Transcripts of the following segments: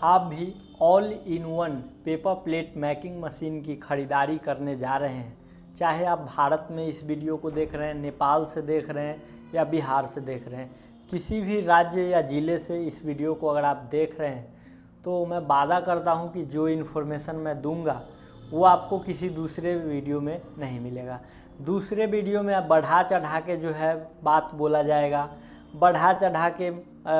आप भी all in one paper plate making machine की ख़रीदारी करने जा रहे हैं, चाहे आप भारत में इस वीडियो को देख रहे हैं, नेपाल से देख रहे हैं या बिहार से देख रहे हैं, किसी भी राज्य या ज़िले से इस वीडियो को अगर आप देख रहे हैं तो मैं वादा करता हूं कि जो इन्फॉर्मेशन मैं दूंगा वो आपको किसी दूसरे वीडियो में नहीं मिलेगा। दूसरे वीडियो में बढ़ा चढ़ा के जो है बात बोला जाएगा, बढ़ा चढ़ा के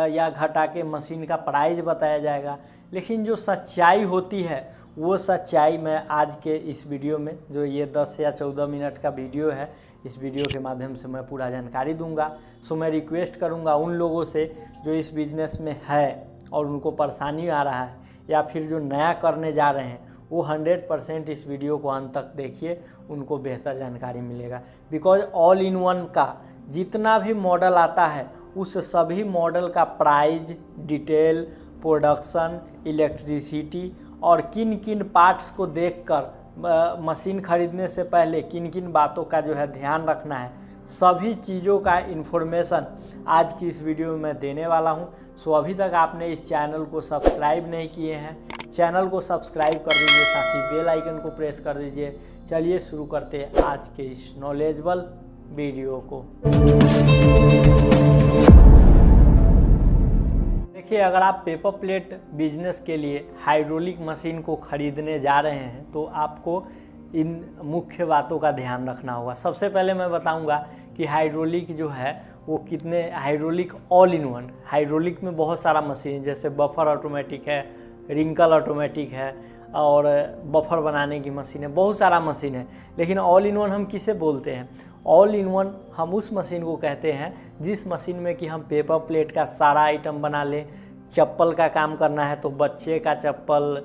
या घटा के मशीन का प्राइस बताया जाएगा, लेकिन जो सच्चाई होती है वो सच्चाई मैं आज के इस वीडियो में, जो ये 10 या 14 मिनट का वीडियो है, इस वीडियो के माध्यम से मैं पूरा जानकारी दूंगा। सो मैं रिक्वेस्ट करूंगा उन लोगों से जो इस बिज़नेस में है और उनको परेशानी आ रहा है या फिर जो नया करने जा रहे हैं, वो 100% इस वीडियो को अंत तक देखिए, उनको बेहतर जानकारी मिलेगा। बिकॉज ऑल इन वन का जितना भी मॉडल आता है उस सभी मॉडल का प्राइस, डिटेल, प्रोडक्शन, इलेक्ट्रिसिटी और किन किन पार्ट्स को देखकर मशीन खरीदने से पहले किन किन बातों का जो है ध्यान रखना है, सभी चीज़ों का इन्फॉर्मेशन आज की इस वीडियो में मैं देने वाला हूं। सो अभी तक आपने इस चैनल को सब्सक्राइब नहीं किए हैं, चैनल को सब्सक्राइब कर दीजिए, साथ ही बेल आइकन को प्रेस कर दीजिए। चलिए शुरू करते हैं आज के इस नॉलेजेबल वीडियो को। देखिए, अगर आप पेपर प्लेट बिजनेस के लिए हाइड्रोलिक मशीन को ख़रीदने जा रहे हैं तो आपको इन मुख्य बातों का ध्यान रखना होगा। सबसे पहले मैं बताऊंगा कि हाइड्रोलिक जो है वो कितने, hydraulic all in one, hydraulic में बहुत सारा मशीन, जैसे बफर ऑटोमेटिक है, रिंकल ऑटोमेटिक है और बफर बनाने की मशीन है, बहुत सारा मशीन है। लेकिन ऑल इन वन हम किसे बोलते हैं? ऑल इन वन हम उस मशीन को कहते हैं जिस मशीन में कि हम पेपर प्लेट का सारा आइटम बना लें। चप्पल का काम करना है तो बच्चे का चप्पल,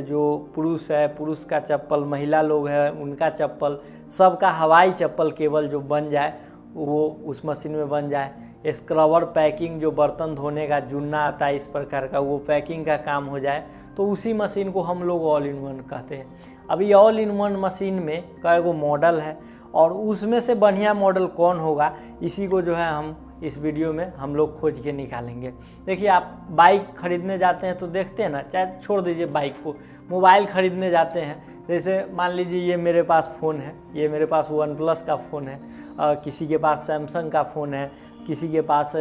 जो पुरुष है पुरुष का चप्पल, महिला लोग हैं उनका चप्पल, सबका हवाई चप्पल केवल जो बन जाए वो उस मशीन में बन जाए। स्क्रबर पैकिंग, जो बर्तन धोने का जुन्ना आता है इस प्रकार का, वो पैकिंग का काम हो जाए तो उसी मशीन को हम लोग ऑल इन वन कहते हैं। अभी ऑल इन वन मशीन में कई गो मॉडल है और उसमें से बढ़िया मॉडल कौन होगा, इसी को जो है हम इस वीडियो में हम लोग खोज के निकालेंगे। देखिए, आप बाइक खरीदने जाते हैं तो देखते हैं ना, चाहे छोड़ दीजिए बाइक को, मोबाइल खरीदने जाते हैं, जैसे मान लीजिए ये मेरे पास फ़ोन है, ये मेरे पास वन प्लस का फ़ोन है, किसी के पास सैमसंग का फ़ोन है, किसी के पास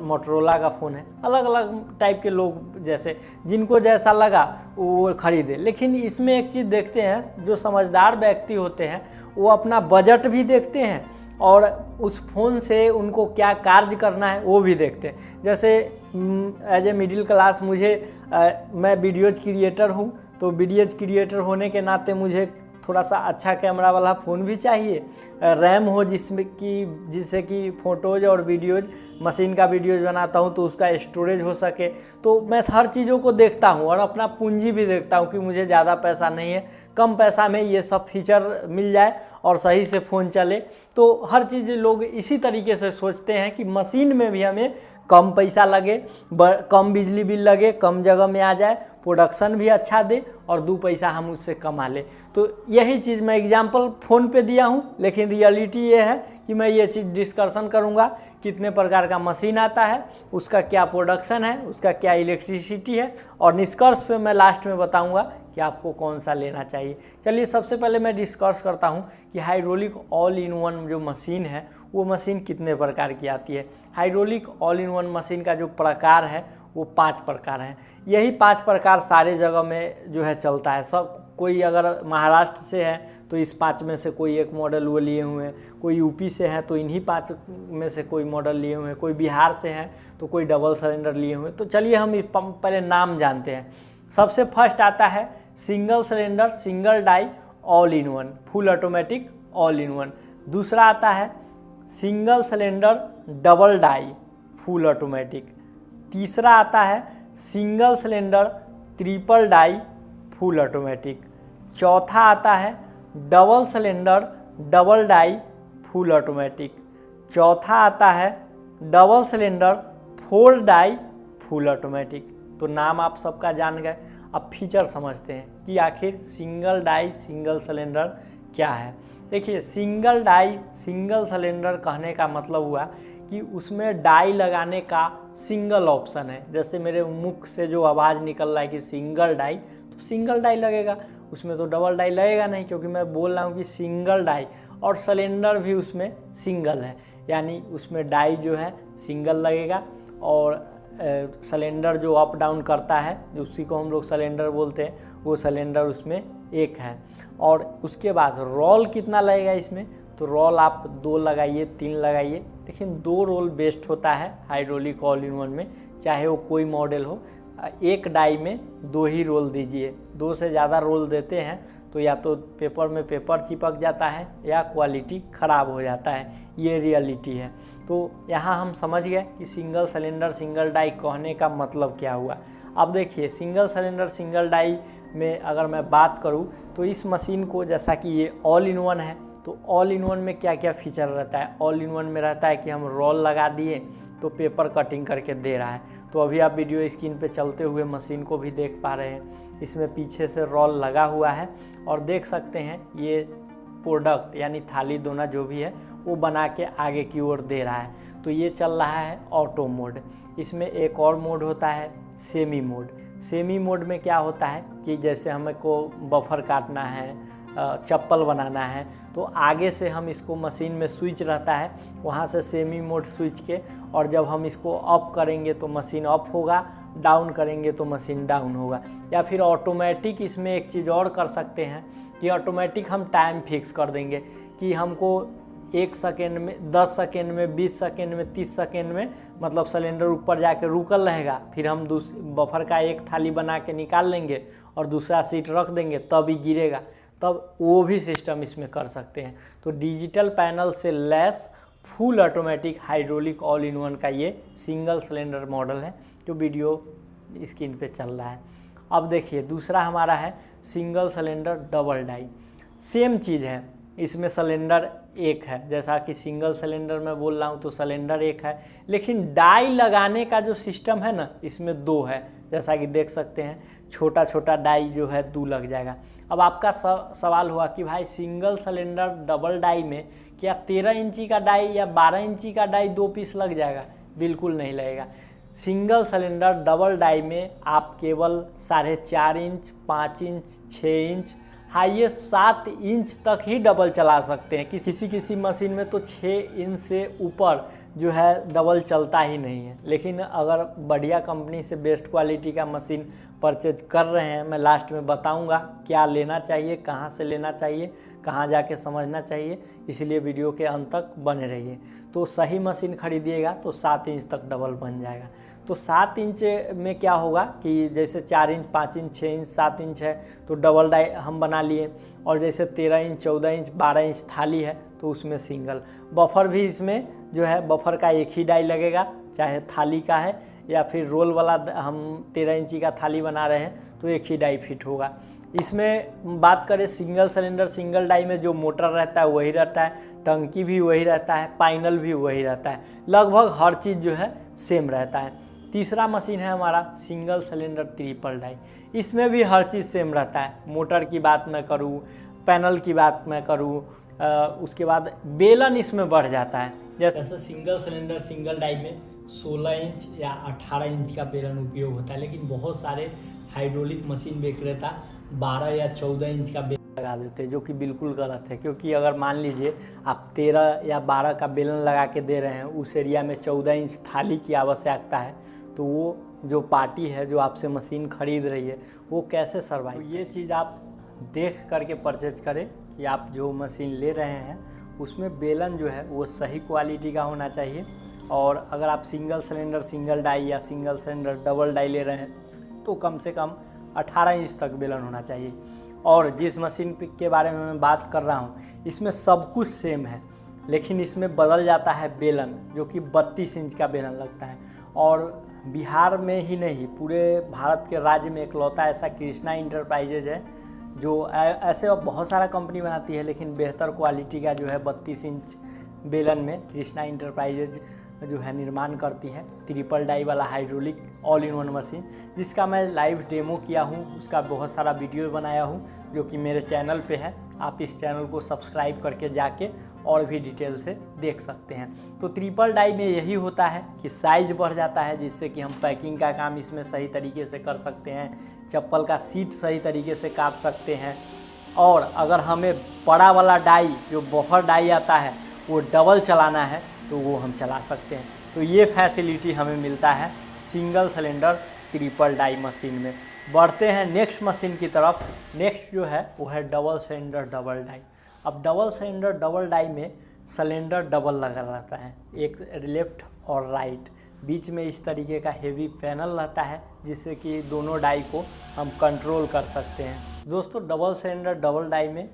मोटरोला का फ़ोन है, अलग अलग टाइप के लोग जैसे जिनको जैसा लगा वो खरीदे। लेकिन इसमें एक चीज़ देखते हैं, जो समझदार व्यक्ति होते हैं वो अपना बजट भी देखते हैं और उस फ़ोन से उनको क्या कार्य करना है वो भी देखते हैं। जैसे एज ए मिडिल क्लास मैं वीडियोज़ क्रिएटर हूँ, तो वीडियोज़ क्रिएटर होने के नाते मुझे थोड़ा सा अच्छा कैमरा वाला फ़ोन भी चाहिए, रैम हो जिससे कि फ़ोटोज़ और वीडियोज़, मशीन का वीडियोज़ बनाता हूँ तो उसका स्टोरेज हो सके। तो मैं हर चीज़ों को देखता हूँ और अपना पूंजी भी देखता हूँ कि मुझे ज़्यादा पैसा नहीं है, कम पैसा में ये सब फीचर मिल जाए और सही से फ़ोन चले। तो हर चीज़ लोग इसी तरीके से सोचते हैं कि मशीन में भी हमें कम पैसा लगे, कम बिजली बिल लगे, कम जगह में आ जाए, प्रोडक्शन भी अच्छा दे और 2 पैसा हम उससे कमा ले। तो यही चीज़ मैं एग्जांपल फ़ोन पे दिया हूँ, लेकिन रियलिटी ये है कि मैं ये चीज़ डिस्कशन करूँगा कितने प्रकार का मशीन आता है, उसका क्या प्रोडक्शन है, उसका क्या इलेक्ट्रिसिटी है और निष्कर्ष पे मैं लास्ट में बताऊँगा कि आपको कौन सा लेना चाहिए। चलिए, सबसे पहले मैं डिस्कस करता हूँ कि हाइड्रोलिक ऑल इन वन जो मशीन है वो मशीन कितने प्रकार की आती है। Hydraulic all in one machine का जो प्रकार है वो 5 प्रकार हैं। यही 5 प्रकार सारे जगह में जो है चलता है। सब कोई अगर महाराष्ट्र से है तो इस 5 में से कोई एक मॉडल वो लिए हुए हैं, कोई यूपी से है तो इन्हीं 5 में से कोई मॉडल लिए हुए हैं, कोई बिहार से है तो कोई डबल सिलेंडर लिए हुए हैं। तो चलिए हम पहले नाम जानते हैं। सबसे फर्स्ट आता है single cylinder single die all in one, full automatic all in one. दूसरा आता है single cylinder double die full automatic. तीसरा आता है single cylinder triple die full automatic. चौथा आता है double cylinder double die full automatic. चौथा आता है double cylinder 4 die full automatic. तो नाम आप सबका जान गए, अब फीचर समझते हैं कि आखिर सिंगल डाई सिंगल सिलेंडर क्या है। देखिए, सिंगल डाई सिंगल सिलेंडर कहने का मतलब हुआ कि उसमें डाई लगाने का सिंगल ऑप्शन है। जैसे मेरे मुख से जो आवाज़ निकल रहा है कि सिंगल डाई, तो सिंगल डाई लगेगा, उसमें तो डबल डाई लगेगा नहीं, क्योंकि मैं बोल रहा हूँ कि सिंगल डाई। और सिलेंडर भी उसमें सिंगल है, यानी उसमें डाई जो है सिंगल लगेगा, और सिलेंडर जो अप डाउन करता है, उसी को हम लोग सिलेंडर बोलते हैं, वो सिलेंडर उसमें एक है। और उसके बाद रोल कितना लगेगा इसमें, तो रोल आप 2 लगाइए 3 लगाइए, लेकिन 2 रोल बेस्ट होता है हाइड्रोलिक ऑल इन वन में, चाहे वो कोई मॉडल हो। एक डाई में 2 ही रोल दीजिए, 2 से ज़्यादा रोल देते हैं तो या तो पेपर में पेपर चिपक जाता है या क्वालिटी ख़राब हो जाता है, ये रियलिटी है। तो यहाँ हम समझ गए कि सिंगल सिलेंडर सिंगल डाई कहने का मतलब क्या हुआ। अब देखिए सिंगल सिलेंडर सिंगल डाई में अगर मैं बात करूँ तो इस मशीन को, जैसा कि ये ऑल इन वन है, तो ऑल इन वन में क्या क्या फीचर रहता है। ऑल इन वन में रहता है कि हम रोल लगा दिए तो पेपर कटिंग करके दे रहा है। तो अभी आप वीडियो स्क्रीन पे चलते हुए मशीन को भी देख पा रहे हैं, इसमें पीछे से रोल लगा हुआ है, और देख सकते हैं ये प्रोडक्ट यानी थाली दोना जो भी है वो बना के आगे की ओर दे रहा है। तो ये चल रहा है ऑटो मोड। इसमें एक और मोड होता है सेमी मोड। सेमी मोड में क्या होता है कि जैसे हमको बफर काटना है, चप्पल बनाना है, तो आगे से हम इसको मशीन में स्विच रहता है, वहाँ से सेमी मोड स्विच के, और जब हम इसको अप करेंगे तो मशीन अप होगा, डाउन करेंगे तो मशीन डाउन होगा। या फिर ऑटोमेटिक इसमें एक चीज़ और कर सकते हैं कि ऑटोमेटिक हम टाइम फिक्स कर देंगे कि हमको 1 सेकेंड में, 10 सेकेंड में, 20 सेकेंड में, 30 सेकेंड में, मतलब सिलेंडर ऊपर जाके रुकल रहेगा, फिर हम बफर का एक थाली बना के निकाल लेंगे और दूसरा सीट रख देंगे, तब ही गिरेगा, तब वो भी सिस्टम इसमें कर सकते हैं। तो डिजिटल पैनल से लैस full automatic hydraulic all in one का ये सिंगल सिलेंडर मॉडल है जो वीडियो स्क्रीन पे चल रहा है। अब देखिए दूसरा हमारा है single cylinder double die. Same चीज़ है, इसमें सिलेंडर एक है, जैसा कि सिंगल सिलेंडर में बोल रहा हूँ तो सिलेंडर एक है, लेकिन डाई लगाने का जो सिस्टम है ना, इसमें 2 है। जैसा कि देख सकते हैं छोटा छोटा डाई जो है 2 लग जाएगा। अब आपका सवाल हुआ कि भाई सिंगल सिलेंडर डबल डाई में क्या 13 इंची का डाई या 12 इंची का डाई 2 पीस लग जाएगा? बिल्कुल नहीं लगेगा। सिंगल सिलेंडर डबल डाई में आप केवल 4.5 inch, 5 inch, 6 inch, highest 7 inch तक ही डबल चला सकते हैं। किसी मशीन में तो 6 इंच से ऊपर जो है डबल चलता ही नहीं है। लेकिन अगर बढ़िया कंपनी से बेस्ट क्वालिटी का मशीन परचेज कर रहे हैं, मैं लास्ट में बताऊंगा क्या लेना चाहिए, कहां से लेना चाहिए, कहां जाके समझना चाहिए, इसलिए वीडियो के अंत तक बने रहिए। तो सही मशीन खरीदिएगा तो 7 इंच तक डबल बन जाएगा। तो 7 इंच में क्या होगा कि जैसे 4 इंच, 5 इंच, 6 इंच, 7 इंच है तो डबल डाई हम बना लिए, और जैसे 13 इंच, 14 इंच, 12 इंच थाली है तो उसमें सिंगल। बफर भी इसमें जो है बफर का एक ही डाई लगेगा, चाहे थाली का है या फिर रोल वाला हम 13 इंची का थाली बना रहे हैं तो एक ही डाई फिट होगा। इसमें बात करें सिंगल सिलेंडर सिंगल डाई में जो मोटर रहता है वही रहता है, टंकी भी वही रहता है, पाइनल भी वही रहता है, लगभग हर चीज़ जो है सेम रहता है। तीसरा मशीन है हमारा सिंगल सिलेंडर ट्रिपल डाई। इसमें भी हर चीज़ सेम रहता है। मोटर की बात मैं करूँ, पैनल की बात मैं करूँ, उसके बाद बेलन इसमें बढ़ जाता है। जैसे सिंगल सिलेंडर सिंगल डाई में 16 इंच या 18 इंच का बेलन उपयोग होता है, लेकिन बहुत सारे हाइड्रोलिक मशीन विक्रेता 12 या 14 इंच का बेलन लगा देते हैं, जो कि बिल्कुल गलत है। क्योंकि अगर मान लीजिए आप 13 या 12 का बेलन लगा के दे रहे हैं, उस एरिया में 14 इंच थाली की आवश्यकता है, तो वो जो पार्टी है जो आपसे मशीन खरीद रही है वो कैसे सर्वाइव। तो ये चीज़ आप देख करके परचेज करें कि आप जो मशीन ले रहे हैं उसमें बेलन जो है वो सही क्वालिटी का होना चाहिए। और अगर आप सिंगल सिलेंडर सिंगल डाई या सिंगल सिलेंडर डबल डाई ले रहे हैं तो कम से कम 18 इंच तक बेलन होना चाहिए। और जिस मशीन के बारे में मैं बात कर रहा हूँ इसमें सब कुछ सेम है, लेकिन इसमें बदल जाता है बेलन, जो कि 32 इंच का बेलन लगता है। और बिहार में ही नहीं पूरे भारत के राज्य में इकलौता ऐसा कृष्णा इंटरप्राइजेज है जो ऐसे बहुत सारा कंपनी बनाती है, लेकिन बेहतर क्वालिटी का जो है 32 इंच बेलन में कृष्णा इंटरप्राइजेज जो है निर्माण करती है ट्रिपल डाई वाला hydraulic all in one machine, जिसका मैं लाइव डेमो किया हूँ, उसका बहुत सारा वीडियो बनाया हूँ जो कि मेरे चैनल पे है, आप इस चैनल को सब्सक्राइब करके जाके और भी डिटेल से देख सकते हैं। तो ट्रिपल डाई में यही होता है कि साइज बढ़ जाता है, जिससे कि हम पैकिंग का काम इसमें सही तरीके से कर सकते हैं, चप्पल का सीट सही तरीके से काट सकते हैं। और अगर हमें बड़ा वाला डाई जो बफर डाई आता है वो डबल चलाना है तो वो हम चला सकते हैं। तो ये फैसिलिटी हमें मिलता है single cylinder triple die machine में। बढ़ते हैं नेक्स्ट मशीन की तरफ। नेक्स्ट जो है वो है डबल सिलेंडर डबल डाई। अब डबल सिलेंडर डबल डाई में सिलेंडर डबल लगा रहता है, एक लेफ्ट और राइट, बीच में इस तरीके का हेवी पैनल रहता है जिससे कि दोनों डाई को हम कंट्रोल कर सकते हैं। दोस्तों डबल सिलेंडर डबल डाई में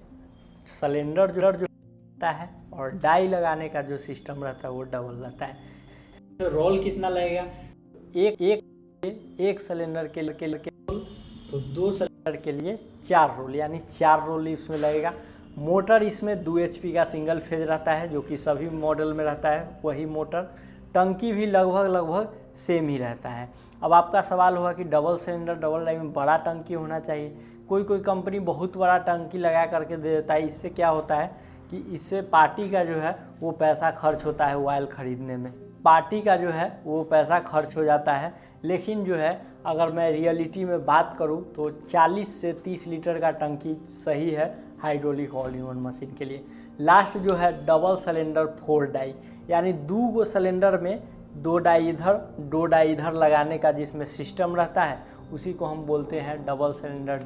सिलेंडर जो रहता है और डाई लगाने का जो सिस्टम रहता है वो डबल रहता है। तो रोल कितना लगेगा, एक सिलेंडर के लिए तो 2 सिलेंडर के लिए 4 रोल, यानी 4 रोल इसमें लगेगा। मोटर इसमें 2 HP का सिंगल फेज रहता है जो कि सभी मॉडल में रहता है वही मोटर। टंकी भी लगभग सेम ही रहता है। अब आपका सवाल होगा कि डबल सिलेंडर डबल डाई में बड़ा टंकी होना चाहिए। कोई कंपनी बहुत बड़ा टंकी लगा करके दे देता है। इससे क्या होता है कि इससे पार्टी का जो है वो पैसा खर्च होता है ऑयल ख़रीदने में, पार्टी का जो है वो पैसा खर्च हो जाता है। लेकिन जो है अगर मैं रियलिटी में बात करूं तो 40 से 30 लीटर का टंकी सही है hydraulic all in one machine के लिए। लास्ट जो है डबल सिलेंडर 4 डाई, यानी 2 सिलेंडर में 2 डाई इधर 2 डाई इधर लगाने का जिसमें सिस्टम रहता है उसी को हम बोलते हैं double cylinder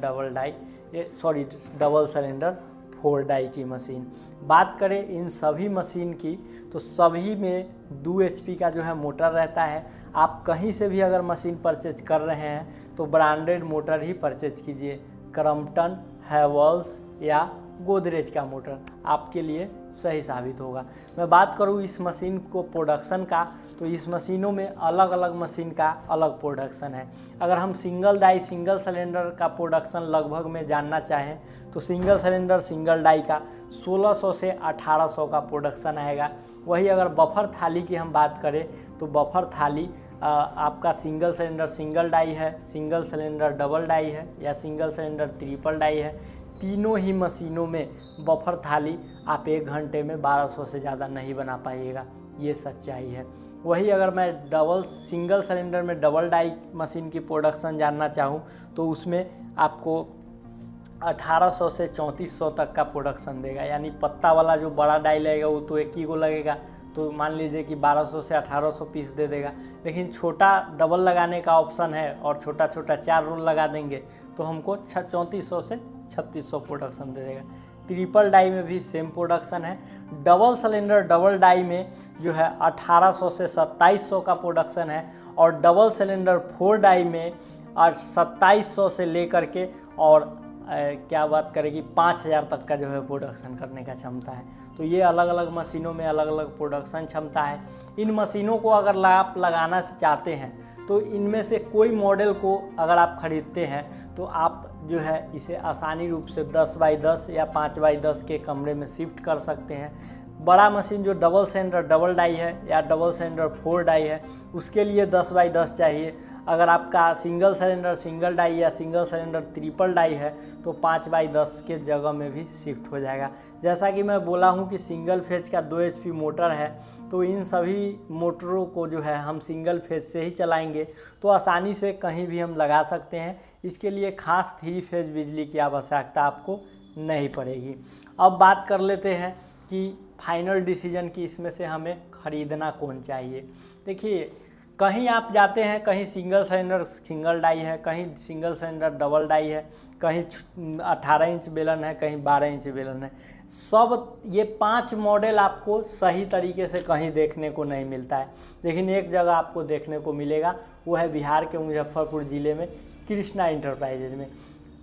double cylinder 4 die की मशीन। बात करें इन सभी मशीन की तो सभी में 2 HP का जो है मोटर रहता है। आप कहीं से भी अगर मशीन परचेज कर रहे हैं तो ब्रांडेड मोटर ही परचेज कीजिए। क्रम्पटन, हैवेल्स या गोदरेज का मोटर आपके लिए सही साबित होगा। मैं बात करूं इस मशीन को प्रोडक्शन का तो इस मशीनों में अलग अलग मशीन का अलग प्रोडक्शन है। अगर हम सिंगल डाई सिंगल सिलेंडर का प्रोडक्शन लगभग में जानना चाहें तो सिंगल सिलेंडर सिंगल डाई का 1600 से 1800 का प्रोडक्शन आएगा। वही अगर बफर थाली की हम बात करें तो बफर थाली आपका सिंगल सिलेंडर सिंगल डाई है, सिंगल सिलेंडर डबल डाई है या सिंगल सिलेंडर ट्रिपल डाई है। तीनों ही मशीनों में बफर थाली आप 1 घंटे में 1200 से ज़्यादा नहीं बना पाइएगा, ये सच्चाई है। वही अगर मैं सिंगल सिलेंडर में डबल डाई मशीन की प्रोडक्शन जानना चाहूँ तो उसमें आपको 1800 से 3400 तक का प्रोडक्शन देगा। यानी पत्ता वाला जो बड़ा डाई लगेगा वो तो एक ही को लगेगा, तो मान लीजिए कि 1200 से 1800 पीस दे देगा। लेकिन छोटा डबल लगाने का ऑप्शन है और छोटा 4 रोल लगा देंगे तो हमको 3400 से 3600 प्रोडक्शन दे देगा। ट्रिपल डाई में भी सेम प्रोडक्शन है। डबल सिलेंडर डबल डाई में जो है 1800 से 2700 का प्रोडक्शन है और डबल सिलेंडर 4 डाई में 2700 से लेकर के और क्या बात करें कि 5000 तक का जो है प्रोडक्शन करने का क्षमता है। तो ये अलग अलग मशीनों में अलग अलग प्रोडक्शन क्षमता है। इन मशीनों को अगर आप लगाना चाहते हैं तो इनमें से कोई मॉडल को अगर आप ख़रीदते हैं तो आप जो है इसे आसानी रूप से 10 बाई 10 या 5 बाई 10 के कमरे में शिफ्ट कर सकते हैं। बड़ा मशीन जो डबल सिलेंडर डबल डाई है या डबल सिलेंडर 4 डाई है उसके लिए 10 बाई 10 चाहिए। अगर आपका सिंगल सिलेंडर सिंगल डाई या सिंगल सिलेंडर ट्रिपल डाई है तो 5 बाई 10 के जगह में भी शिफ्ट हो जाएगा। जैसा कि मैं बोला हूं कि सिंगल फेज का 2 HP मोटर है तो इन सभी मोटरों को जो है हम सिंगल फेज से ही चलाएंगे तो आसानी से कहीं भी हम लगा सकते हैं। इसके लिए खास 3 फेज बिजली की आवश्यकता आपको नहीं पड़ेगी। अब बात कर लेते हैं कि फाइनल डिसीजन की इसमें से हमें ख़रीदना कौन चाहिए। देखिए कहीं आप जाते हैं, कहीं सिंगल सिलेंडर सिंगल डाई है, कहीं सिंगल सिलेंडर डबल डाई है, कहीं 18 इंच बेलन है, कहीं 12 इंच बेलन है। सब ये 5 मॉडल आपको सही तरीके से कहीं देखने को नहीं मिलता है। लेकिन एक जगह आपको देखने को मिलेगा, वो है बिहार के मुजफ्फरपुर ज़िले में कृष्णा इंटरप्राइजेज में।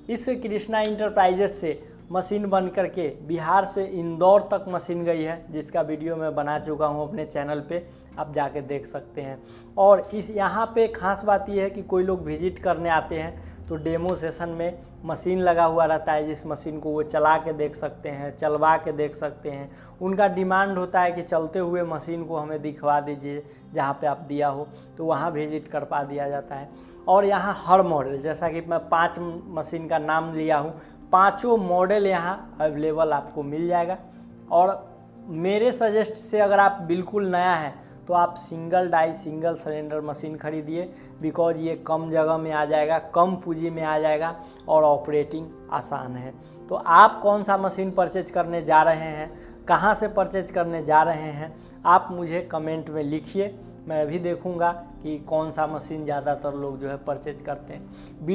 इस कृष्णा इंटरप्राइजेज से मशीन बन करके बिहार से इंदौर तक मशीन गई है, जिसका वीडियो मैं बना चुका हूं अपने चैनल पे, आप जाके देख सकते हैं। और इस यहाँ पे खास बात यह है कि कोई लोग विजिट करने आते हैं तो डेमो सेशन में मशीन लगा हुआ रहता है, जिस मशीन को वो चला के देख सकते हैं, चलवा के देख सकते हैं। उनका डिमांड होता है कि चलते हुए मशीन को हमें दिखवा दीजिए जहाँ पे आप दिया हो, तो वहाँ विजिट करवा दिया जाता है। और यहाँ हर मॉडल, जैसा कि मैं 5 मशीन का नाम लिया हूँ, 5 मॉडल यहाँ अवेलेबल आपको मिल जाएगा। और मेरे सजेस्ट से अगर आप बिल्कुल नया है तो आप single die single cylinder machine खरीदिए, बिकॉज ये कम जगह में आ जाएगा, कम पूंजी में आ जाएगा और ऑपरेटिंग आसान है। तो आप कौन सा मशीन परचेज करने जा रहे हैं, कहाँ से परचेज करने जा रहे हैं, आप मुझे कमेंट में लिखिए। मैं भी देखूंगा कि कौन सा मशीन ज़्यादातर लोग जो है परचेज करते हैं।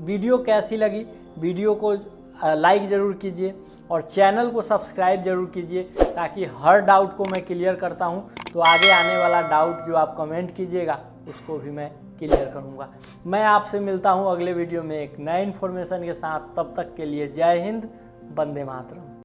वीडियो कैसी लगी, वीडियो को लाइक ज़रूर कीजिए और चैनल को सब्सक्राइब ज़रूर कीजिए, ताकि हर डाउट को मैं क्लियर करता हूं, तो आगे आने वाला डाउट जो आप कमेंट कीजिएगा उसको भी मैं क्लियर करूंगा। मैं आपसे मिलता हूं अगले वीडियो में एक नए इन्फॉर्मेशन के साथ। तब तक के लिए जय हिंद, वंदे मातरम।